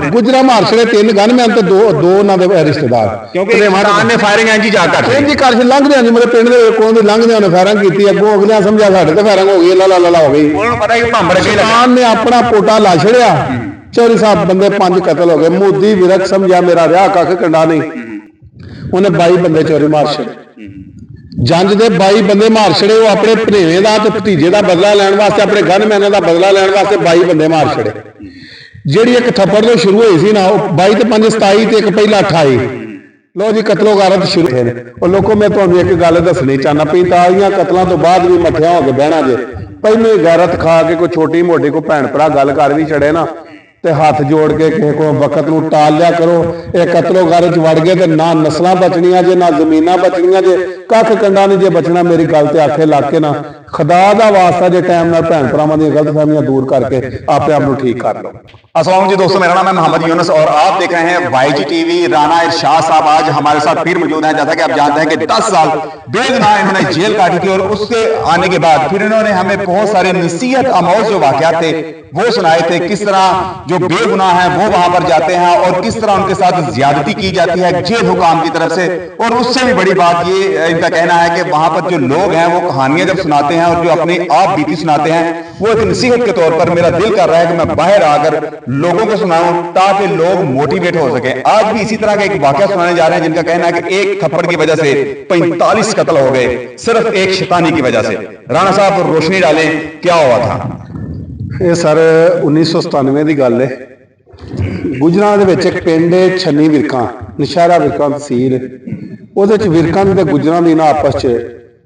ਗੁਜਰਾ ਮਾਰ ਛੜੇ 3 ਗਨਮੈਨ ਤੇ ਦੋ ਉਹਨਾਂ ਦੇ ਰਿਸ਼ਤੇਦਾਰ ਕਿਉਂਕਿ ਕਿਸਾਨ ਨੇ ਫਾਇਰਿੰਗ ਇੰਜ ਹੀ ਜਾ ਕਰ ਇੰਜ ਕਰ ਲੰਘਦੇ ਮੇਰੇ ਪਿੰਡ ਦੇ ਕੋਲੋਂ ਦੀ ਲੰਘਦਿਆਂ ਨੇ ਫਾਇਰਿੰਗ ਕੀਤੀ, ਅੱਗੋਂ ਅਗਲਿਆਂ ਸਮਝਿਆ ਸਾਡੇ ਤੇ ਫਾਇਰਿੰਗ ਹੋ ਗਈ, ਲਾ ਹੋ ਗਈ। ਉਹਨਾਂ ਨੂੰ ਪਤਾ ਕਿ ਭੰਬੜ ਕੇ ਕਿਸਾਨ ਨੇ ਆਪਣਾ ਪੋਟਾ ਲਾ ਛੜਿਆ, ਚੌਧਰੀ ਸਾਹਿਬ ਬੰਦੇ 5 ਕਤਲ ਹੋ ਗਏ। ਮੋਦੀ ਵਿਰਕ ਸਮਝਿਆ ਮੇਰਾ ਵਿਆਹ ਕੱਖ ਕੰਡਾ ਨਹੀਂ, ਉਹਨੇ 22 ਬੰਦੇ ਚੋਰੀ ਮਾਰ ਛੜੇ। ਜੰਜ ਦੇ 22 ਬੰਦੇ ਮਾਰ ਛੜੇ, ਉਹ ਆਪਣੇ ਭਣੇਵੇਂ ਦਾ ਤੇ ਭਤੀਜੇ ਦਾ ਬਦਲਾ ਲੈਣ ਵਾਸਤੇ, ਆਪਣੇ ਗਨਮੈਨਾਂ ਦਾ ਬਦਲਾ ਲੈਣ ਵਾਸਤੇ 22 ਬੰਦੇ ਮਾਰ ਛੜੇ। ਜਿਹੜੀ ਇੱਕ ਥੱਪੜ ਤੋਂ ਸ਼ੁਰੂ ਹੋਈ ਸੀ ਨਾ, ਉਹ 22 ਤੇ 5 27 ਤੇ ਇੱਕ ਪਹਿਲਾ 28। ਲੋ ਜੀ ਕਤਲੋ ਗਾਰਤ ਸ਼ੁਰੂ ਹੋਏ ਨੇ। ਉਹ ਲੋਕੋ ਮੈਂ ਤੁਹਾਨੂੰ ਇੱਕ ਗੱਲ ਦੱਸਣੀ ਚਾਹਨਾ, 45 ਕਤਲਾਂ ਤੋਂ ਬਾਅਦ ਵੀ ਮੱਠਿਆ ਹੋ ਕੇ ਬਹਿਣਾ ਜੇ। ਪਹਿਲੇ ਗੈਰਤ ਖਾ ਕੇ ਕੋਈ ਛੋਟੀ ਮੋਟੀ ਕੋਈ ਭੈਣ ਭਰਾ ਗੱਲ ਕਰ ਵੀ ਛੜੇ ਨਾ, ਤੇ ਹੱਥ ਜੋੜ ਕੇ ਕਿਸੇ ਕੋ ਵਕਤ ਨੂੰ ਟਾਲ ਲਿਆ ਕਰੋ। ਇਹ ਕਤਲੋ ਗਾਰਤ ਵੜ ਗਏ ਤੇ ਨਾ ਨਸਲਾਂ ਬਚਣੀਆਂ ਜੇ, ਨਾ ਜ਼ਮੀਨਾਂ ਬਚਣੀਆਂ ਜੇ, ਕੱਖ ਕੰਡਾ ਨਹੀਂ ਜੇ ਬਚਣਾ। ਮੇਰੀ ਗੱਲ ਤੇ ਆਖੇ ਲਾ ਕੇ ਨਾ, ਖੁਦਾ ਦਾ ਵਾਸਤਾ ਜੇ ਟਾइम ਨਾਲ ਭੈਣ ਭਰਾਵਾਂ ਦੀਆਂ गलतफहमियां दूर करके आपे आप ठीक कर लो। अस्सलाम जी दोस्तों, मेरा नाम है मोहम्मद यूनुस और आप देख रहे हैं YG टीवी। राना इरशाद साहब आज हमारे साथ फिर मौजूद हैं। जैसा कि आप जानते हैं कि 10 साल बेगुनाह इन्होंने जेल काटी थी और उसके आने के बाद फिर इन्होंने हमें बहुत सारे नसीहत आमोज जो वाकयात थे वो सुनाए थे। किस तरह जो बेगुनाह है वो वहां पर जाते हैं और किस तरह उनके साथ ज्यादती की जाती है जेल हुकाम की तरफ से। और उससे भी बड़ी बात ये इनका कहना है कि वहां पर जो लोग हैं वो कहानियां जब सुनाते हैं और जो अपनी आप बीती सुनाते हैं वो एक नसीहत के तौर पर मेरा दिल कर रहा है कि मैं बाहर आकर लोगों को सुनाऊं ताकि लोग मोटिवेट हो सके। आज भी इसी तरह का एक वाकया सुनाने जा रहे हैं जिनका कहना है कि एक थप्पड़ की वजह से 45 कत्ल हो गए सिर्फ एक शैतानी की वजह से। राणा साहब रोशनी डालें, क्या हुआ था? ਇਹ ਸਰ 1997 ਦੀ ਗੱਲ ਹੈ। ਗੁਜਰਾਂ ਦੇ ਵਿੱਚ ਇੱਕ ਪਿੰਡ ਹੈ ਛੰਨੀ ਵਿਰਕਾਂ, ਨਸ਼ਹਿਰਾ ਵਿਰਕਾਂ ਤਹਿਸੀਲ। ਉਹਦੇ ਚ ਵਿਰਕਾਂ ਦੇ ਗੁਜਰਾਂ ਦੀ ਨਾ ਆਪਸ ਚ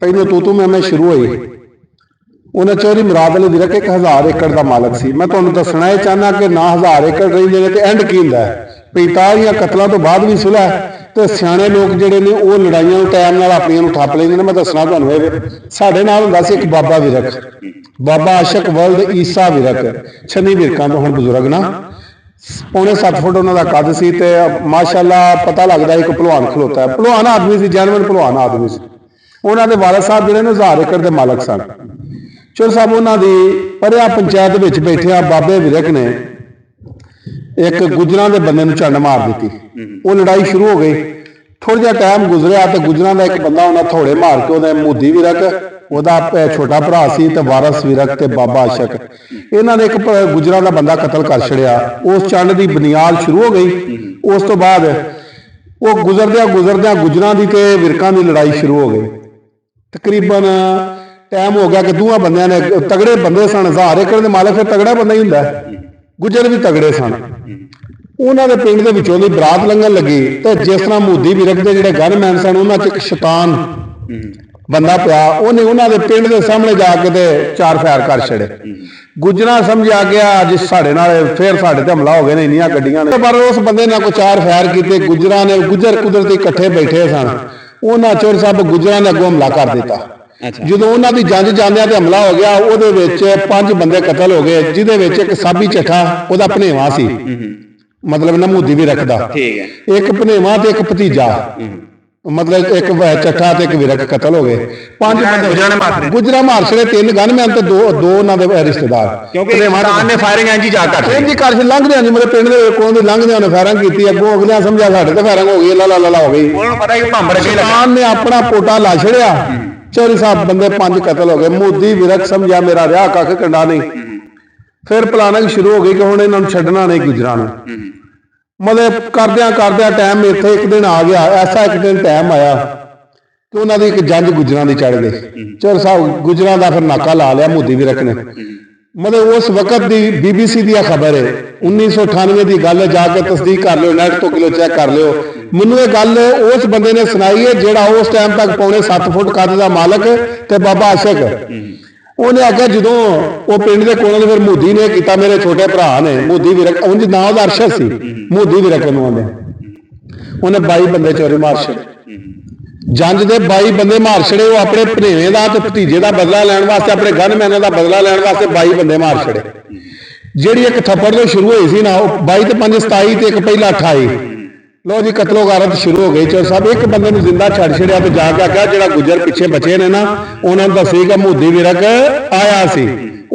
ਪਹਿਲੋਂ ਤੂੰ ਮੈਂ ਸ਼ੁਰੂ ਹੋਈ। ਉਹਨਾਂ ਚੋਰੀ ਮੁਰਾਦ ਅਲੀ ਵਿਰਕ 1000 ਏਕੜ ਦਾ ਮਾਲਕ ਸੀ। ਮੈਂ ਤੁਹਾਨੂੰ ਦੱਸਣਾ ਇਹ ਚਾਹਨਾ ਕਿ ਨਾ 1000 ਏਕੜ ਰਹਿੰਦੇ ਨੇ ਤੇ ਐਂਡ ਕੀ ਹੁੰਦਾ ਹੈ। 45 ਕਤਲਾਂ ਤੋਂ ਬਾਅਦ ਵੀ ਸੁਲਹ ਤੇ ਸਿਆਣੇ ਲੋਕ ਜਿਹੜੇ ਨੇ ਉਹ ਲੜਾਈਆਂ ਨੂੰ ਟਾਈਮ ਨਾਲ ਆਪਣੀਆਂ ਨੂੰ ਠੱਪ ਲੈਂਦੇ ਨੇ। ਮੈਂ ਦੱਸਣਾ ਤੁਹਾਨੂੰ ਇਹ, ਸਾਡੇ ਨਾਲ ਹੁੰਦਾ ਸੀ ਇੱਕ ਬਾਬਾ ਵਿਰਕ, ਬਾਬਾ ਆਸ਼ਕ ਵਲਦ ਈਸਾ ਵਿਰਕ, ਛੰਨੀ ਵਿਰਕਾਂ ਤੋਂ ਹੁਣ ਬਜ਼ੁਰਗ ਨਾ, ਪੌਣੇ 7 ਫੁੱਟ ਉਹਨਾਂ ਦਾ ਕੱਦ ਸੀ ਤੇ ਮਾਸ਼ਾਅੱਲਾ ਪਤਾ ਲੱਗਦਾ ਇੱਕ ਭਲਵਾਨ ਖਲੋਤਾ ਹੈ। ਭਲਵਾਨ ਆਦਮੀ ਸੀ, ਜੈਨੂਇਨ ਭਲਵਾਨ ਆਦਮੀ ਸੀ। ਉਹਨਾਂ ਦੇ ਵਾਲਦ ਸਾਹਿਬ ਜਿਹੜੇ ਨੇ 1000 ਏਕੜ ਦੇ ਮਾਲਕ ਸਨ। ਚੋਰ ਸਾਹਿਬ ਉਹਨਾਂ ਦੀ ਪਰਿਆ ਪੰਚਾਇਤ ਵਿੱਚ ਬੈਠਿਆ ਬਾਬੇ ਵਿਰਕ ਨੇ ਇੱਕ ਗੁਜਰਾਂ ਦੇ ਬੰਦੇ ਨੂੰ ਝੰਡ ਮਾਰ ਦਿੱਤੀ। ਉਹ ਲੜਾਈ ਸ਼ੁਰੂ ਹੋ ਗਈ। ਥੋੜਾ ਜਿਹਾ ਟਾਈਮ ਗੁਜ਼ਰਿਆ ਤੇ ਗੁਜਰਾਂ ਦਾ ਇੱਕ ਬੰਦਾ ਉਹਨਾਂ ਥੋੜੇ ਮਾਰ ਕੇ, ਉਹਦਾ ਮੋਦੀ ਵਿਰਕ, ਉਹਦਾ ਛੋਟਾ ਭਰਾ ਸੀ ਤੇ ਵਾਰਸ ਵਿਰਕ ਤੇ ਬਾਬਾ ਆਸ਼ਕ, ਇਹਨਾਂ ਨੇ ਇੱਕ ਗੁਜਰਾਂ ਦਾ ਬੰਦਾ ਕਤਲ ਕਰ ਛੜਿਆ। ਉਸ ਚੰਡ ਦੀ ਬੁਨਿਆਦ ਸ਼ੁਰੂ ਹੋ ਗਈ। ਉਸ ਤੋਂ ਬਾਅਦ ਉਹ ਗੁਜ਼ਰਦਿਆਂ ਗੁਜਰਾਂ ਦੀ ਤੇ ਵਿਰਕਾਂ ਦੀ ਲੜਾਈ ਸ਼ੁਰੂ ਹੋ ਗਈ। ਤਕਰੀਬਨ ਟਾਈਮ ਹੋ ਗਿਆ ਕਿ ਦੋਵਾਂ ਬੰਦਿਆਂ ਨੇ, ਤਗੜੇ ਬੰਦੇ ਸਨ, 1000 ਏਕੜ ਦੇ ਮਾਲਕ ਫਿਰ ਤਗੜਾ ਬੰਦਾ ਹੀ ਹੁੰਦਾ, ਗੁਜਰ ਵੀ ਤਗੜੇ ਸਨ। ਉਹਨਾਂ ਦੇ ਪਿੰਡ ਦੇ ਵਿੱਚੋਂ ਦੀ ਬਰਾਤ ਲੰਘਣ ਲੱਗੀ ਤੇ ਜਿਸ ਤਰ੍ਹਾਂ ਮੋਦੀ ਵਿਰਕ ਦੇ ਜਿਹੜੇ ਗਨਮੈਨ ਸਨ ਉਹਨਾਂ 'ਚ ਇੱਕ ਸ਼ੈਤਾਨ ਬੰਦਾ ਪਿਆ, ਉਹਨੇ ਉਹਨਾਂ ਦੇ ਪਿੰਡ ਦੇ ਸਾਹਮਣੇ ਜਾ ਕੇ ਤੇ 4 ਫਾਇਰ ਕਰ ਛੜੇ। ਗੁਜਰਾਂ ਸਮਝਿਆ ਗਿਆ ਅੱਜ ਸਾਡੇ ਨਾਲ ਫੇਰ ਸਾਡੇ ਤੇ ਹਮਲਾ ਹੋ ਗਏ ਨੇ, ਇੰਨੀਆਂ ਗੱਡੀਆਂ ਨੇ। ਪਰ ਉਸ ਬੰਦੇ ਨੇ ਕੋਈ 4 ਫਾਇਰ ਕੀਤੇ। ਗੁਜਰਾਂ ਨੇ, ਗੁਜਰ ਕੁਦਰਤੀ ਇਕੱਠੇ ਬੈਠੇ ਸਨ, ਉਹਨਾਂ ਚੋਰ ਸਾਹਿਬ ਗੁਜਰਾਂ ਨੇ ਅੱਗੋਂ ਹਮਲਾ ਕਰ ਦਿੱਤਾ। ਜਦੋਂ ਉਹਨਾਂ ਦੀ ਜੰਜ ਜਾਂਦਿਆਂ ਤੇ ਹਮਲਾ ਹੋ ਗਿਆ, ਉਹਦੇ ਵਿੱਚ 5 ਬੰਦੇ ਕਤਲ ਹੋ ਗਏ, ਜਿਹਦੇ ਵਿੱਚ ਇੱਕ ਸਾਬੀ ਚੱਠਾ ਉਹਦਾ ਭਣੇਵਾ ਸੀ, ਮਤਲਬ ਨਮੂਦੀ ਵੀ ਰੱਖਦਾ, ਇੱਕ ਭਣੇਵਾ ਤੇ ਇੱਕ ਭਤੀਜਾ, ਮਤਲਬ ਇੱਕ ਚੱਠਾ ਤੇ ਇੱਕ ਵਿਰਕ ਕਤਲ ਹੋ ਗਏ। 5 ਬੰਦੇ ਗੁਜਰਾਂ ਮਾਰ ਛੜੇ, 3 ਗਨਮੈਨ ਤੇ ਦੋ ਉਹਨਾਂ ਦੇ ਰਿਸ਼ਤੇਦਾਰ। ਕਿਉਂਕਿ ਕਿਸਾਨ ਨੇ ਫਾਇਰਿੰਗ ਇੰਜ ਹੀ ਜਾ ਕਰ ਲੰਘਦਿਆਂ ਜੀ ਮੇਰੇ ਪਿੰਡ ਦੇ ਕੋਲੋਂ ਦੀ ਲੰਘਦਿਆਂ ਨੇ ਫਾਇਰਿੰਗ ਕੀਤੀ, ਅੱਗੋਂ ਅਗਲਿਆਂ ਸਮਝਿਆ ਸਾਡੇ ਤੇ ਫਾਇਰਿੰਗ ਹੋ ਗਈ, ਲਾ ਹੋ ਗਈ। ਉਹਨਾਂ ਨੂੰ ਪਤਾ ਕਿ ਭੰਬੜ ਕੇ ਕਿਸਾਨ ਨੇ ਆਪਣਾ ਪੋਟਾ ਲਾ ਛੜਿਆ, ਚੌਧਰੀ ਸਾਹਿਬ ਬੰਦੇ 5 ਕਤਲ ਹੋ ਗਏ। ਮੋਦੀ ਵਿਰਕ ਸਮਝਿਆ ਮੇਰਾ ਵਿਆਹ ਕੱਖ ਕੰਡਾ ਨਹੀਂ। ਫਿਰ ਪਲਾਨਿੰਗ ਸ਼ੁਰੂ ਹੋ ਗਈ ਕਿ ਹੁਣ ਇਹਨਾਂ ਨੂੰ ਛੱਡਣਾ ਨਹੀਂ ਗੁਜਰਾਂ ਨੂੰ। ਮਤਲਬ ਕਰਦਿਆਂ ਟਾਈਮ ਇੱਥੇ ਇੱਕ ਦਿਨ ਆ ਗਿਆ, ਐਸਾ ਇੱਕ ਦਿਨ ਟਾਈਮ ਆਇਆ ਕਿ ਉਹਨਾਂ ਦੀ ਇੱਕ ਜੰਜ ਗੁਜਰਾਂ ਦੀ ਚੜ ਗਈ। ਚੌਧਰੀ ਸਾਹਿਬ ਗੁਜਰਾਂ ਦਾ ਫਿਰ ਨਾਕਾ ਲਾ ਲਿਆ ਮੋਦੀ ਵਿਰਕ ਨੇ। ਮਤਲਬ ਉਸ ਵਕਤ ਦੀ BBC ਦੀ ਖਬਰ ਹੈ, 1998 ਦੀ ਗੱਲ, ਜਾ ਕੇ ਤਸਦੀਕ ਕਰ ਲਿਓ, ਨੈਟ ਤੋਂ ਕਿਲੋ ਚੈੱਕ ਕਰ ਲਿਓ। ਮੈਨੂੰ ਇਹ ਗੱਲ ਉਸ ਬੰਦੇ ਨੇ ਸੁਣਾਈ ਹੈ ਜਿਹੜਾ ਉਸ ਟਾਈਮ ਤੱਕ ਪੌਣੇ 7 ਫੁੱਟ ਕੱਦ ਦਾ ਮਾਲਕ ਤੇ ਬਾਬਾ ਆਸ਼ਕ। ਉਹਨੇ ਆਖਿਆ ਜਦੋਂ ਉਹ ਪਿੰਡ ਦੇ ਕੋਲੋਂ ਫਿਰ ਮੋਦੀ ਨੇ ਕੀਤਾ, ਮੇਰੇ ਛੋਟੇ ਭਰਾ ਨੇ ਮੋਦੀ ਵਿਰਕ, ਉਂਝ ਨਾਂ ਉਹਦਾ ਅਰਸ਼ਦ ਸੀ, ਮੋਦੀ ਵਿਰਕ ਨੂੰ ਆਉਂਦੇ, ਉਹਨੇ 22 ਬੰਦੇ ਚੋਰੀ ਮਾਰ ਛੜੇ। ਜੰਜ ਦੇ 22 ਬੰਦੇ ਮਾਰ ਛੜੇ। ਉਹ ਆਪਣੇ ਭਣੇਵੇਂ ਦਾ ਤੇ ਭਤੀਜੇ ਦਾ ਬਦਲਾ ਲੈਣ ਵਾਸਤੇ, ਆਪਣੇ ਗਨਮੈਨਾਂ ਦਾ ਬਦਲਾ ਲੈਣ ਵਾਸਤੇ 22 ਬੰਦੇ ਮਾਰ ਛੜੇ। ਜਿਹੜੀ ਇੱਕ ਥੱਪੜ ਤੋਂ ਸ਼ੁਰੂ ਹੋਈ ਸੀ ਨਾ, ਉਹ 22 ਤੇ 5 27 ਤੇ ਇੱਕ ਪਹਿਲਾ 28। ਲੋ ਜੀ ਕਤਲੋ ਗਾਰਤ ਸ਼ੁਰੂ ਹੋ ਗਈ। ਚੋਰ ਸਾਹਿਬ ਇੱਕ ਬੰਦੇ ਨੂੰ ਜ਼ਿੰਦਾ ਛੱਡ ਛੜਿਆ ਤੇ ਜਾ ਕੇ ਆਖਿਆ ਜਿਹੜਾ ਗੁਜਰ ਪਿੱਛੇ ਬਚੇ ਨੇ ਨਾ ਉਹਨਾਂ ਨੂੰ ਦੱਸੇਗਾ ਮੋਦੀ ਵਿਰਕ ਆਇਆ ਸੀ।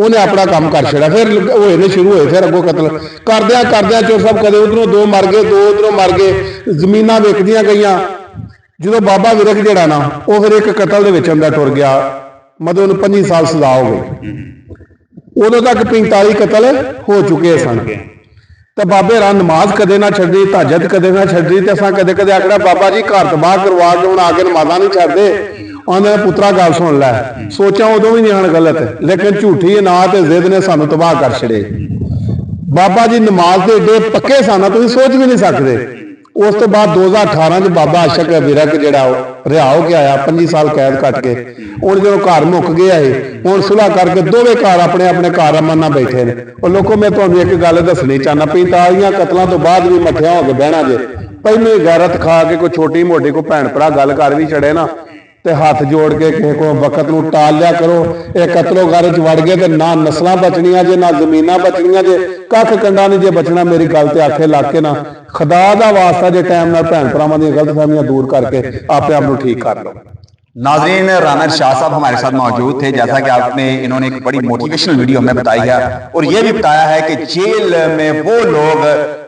ਉਹਨੇ ਆਪਣਾ ਕੰਮ ਕਰ ਛੜਿਆ, ਫਿਰ ਹੋਏ ਨੇ ਸ਼ੁਰੂ ਹੋਏ, ਫਿਰ ਅੱਗੋਂ ਕਤਲ ਕਰਦਿਆਂ ਚੋਰ ਸਾਹਿਬ ਕਦੇ ਉਧਰੋਂ 2 ਮਰ ਗਏ, 2 ਉਧਰੋਂ ਮਰ ਗਏ, ਜ਼ਮੀਨਾਂ ਵਿਕਦੀਆਂ ਗਈਆਂ। ਜਦੋਂ ਬਾਬਾ ਵਿਰਕ ਜਿਹੜਾ ਨਾ ਉਹ ਫਿਰ ਇੱਕ ਕਤਲ ਦੇ ਵਿੱਚ ਅੰਦਰ ਟੁਰ ਗਿਆ, ਮਤਲਬ ਉਹਨੂੰ 25 ਸਾਲ ਸਜ਼ਾ ਹੋ ਗਈ। ਉਦੋਂ ਤੱਕ 45 ਕਤਲ ਹੋ ਚੁੱਕੇ ਸਨ ਤੇ ਬਾਬੇ ਰਾਂ ਨਮਾਜ਼ ਕਦੇ ਨਾ ਛੱਡੀ, ਤਾਜਤ ਕਦੇ ਨਾ ਛੱਡੀ, ਤੇ ਅਸਾਂ ਕਦੇ ਕਦੇ ਆਖਣਾ ਬਾਬਾ ਜੀ ਘਰ ਤਬਾਹ ਕਰਵਾ ਕੇ ਹੁਣ ਆ ਕੇ ਨਮਾਜ਼ਾਂ ਨਹੀਂ ਛੱਡਦੇ। ਉਹਨਾਂ ਨੇ ਪੁੱਤਰਾ ਗੱਲ ਸੁਣ ਲੈ, ਸੋਚਾਂ ਉਦੋਂ ਵੀ ਨਹੀਂ ਆਣ ਗਲਤ, ਲੇਕਿਨ ਝੂਠੀ ਨਾ ਤੇ ਜ਼ਿੱਦ ਨੇ ਸਾਨੂੰ ਤਬਾਹ ਕਰ ਛੜੇ। ਬਾਬਾ ਜੀ ਨਮਾਜ਼ ਦੇ ਏਡੇ ਪੱਕੇ ਸਨ ਤੁਸੀਂ ਸੋਚ ਵੀ ਨਹੀਂ ਸਕਦੇ। ਉਸ ਤੋਂ ਬਾਅਦ 2018 ਚ ਬਾਬਾ ਅਸ਼ਕ ਵਿਰਕ ਜਿਹੜਾ ਉਹ ਰਿਹਾ ਹੋ ਕੇ ਆਇਆ, 25 ਸਾਲ ਕੈਦ ਕੱਟ ਕੇ। ਹੁਣ ਜਦੋਂ ਘਰ ਮੁੱਕ ਗਿਆ ਏ, ਹੁਣ ਸੁਲ੍ਹਾ ਕਰਕੇ ਦੋਵੇਂ ਘਰ ਆਪਣੇ ਆਪਣੇ ਘਰ ਅਮਨ ਨਾਲ ਬੈਠੇ ਨੇ। ਉਹ ਲੋਕੋ ਮੈਂ ਤੁਹਾਨੂੰ ਇੱਕ ਗੱਲ ਦੱਸਣੀ ਚਾਹੁੰਦਾ, 45 ਕਤਲਾਂ ਤੋਂ ਬਾਅਦ ਵੀ ਮੱਠਿਆ ਹੋ ਕੇ ਬਹਿਣਾ ਜੇ। ਪਹਿਲਾਂ ਹੀ ਗੈਰਤ ਖਾ ਕੇ ਕੋਈ ਛੋਟੀ ਮੋਟੀ ਕੋਈ ਭੈਣ ਭਰਾ ਗੱਲ ਕਰ ਵੀ ਛੜੇ ਨਾ ਤੇ ਹੱਥ ਜੋੜ ਕੇ ਕਿਸੇ ਕੋ ਵਕਤ ਨੂੰ ਟਾਲ ਲਿਆ ਕਰੋ। ਇਹ ਕਤਲੋ ਗਾਰੇ ਚ ਵੜ ਗਏ ਤੇ ਨਾ ਨਸਲਾਂ ਬਚਣੀਆਂ ਜੇ, ਨਾ ਜ਼ਮੀਨਾਂ ਬਚਣੀਆਂ ਜੇ, ਕੱਖ ਕੰਡਾ ਨਹੀਂ ਜੇ ਬਚਣਾ। ਮੇਰੀ ਗੱਲ ਤੇ ਆਖੇ ਲੱਗ ਕੇ ਨਾ ਖੁਦਾ ਦਾ ਵਾਸਤਾ ਜੇ ਟਾइम ਨਾਲ ਭੈਣ ਭਰਾਵਾਂ ਦੀਆਂ गलतफहमियां दूर करके आपे आप ठीक कर लो। नाज़रीन, राना शाह साहब हमारे साथ मौजूद थे। जैसा कि आपने इन्होंने एक बड़ी मोटिवेशनल वीडियो हमें बताई है और ये भी बताया है कि जेल में वो लोग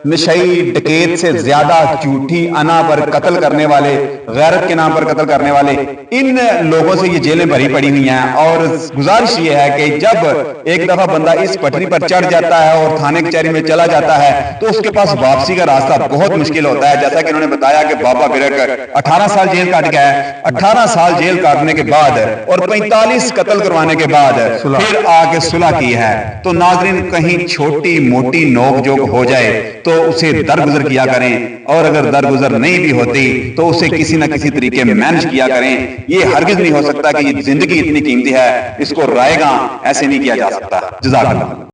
नशई डकैत से ज्यादा झूठी अना पर कत्ल करने वाले, गैरत के नाम पर कत्ल करने वाले, इन लोगों से ये जेलें भरी पड़ी हुई हैं। और गुजारिश ये है कि जब एक दफा बंदा इस पटरी पर चढ़ जाता है और थाने कचहरी में चला जाता है तो उसके पास वापसी का रास्ता बहुत मुश्किल होता है। जैसा कि उन्होंने बताया कि बाबा विरक 18 साल जेल काट गया है, 18 साल जेल काटने के बाद और 45 कत्ल करवाने के बाद फिर आके सुलह की है। तो नाज़रीन, कहीं छोटी मोटी नोक-झोंक हो जाए तो उसे दरगुजर किया करें, और अगर दरगुजर नहीं भी होती तो उसे किसी न किसी तरीके में मैनेज किया करें। ये हरगिज नहीं हो सकता कि ये जिंदगी इतनी कीमती है, इसको रायगा ऐसे नहीं किया जा सकता। जज़ाकल्लाह।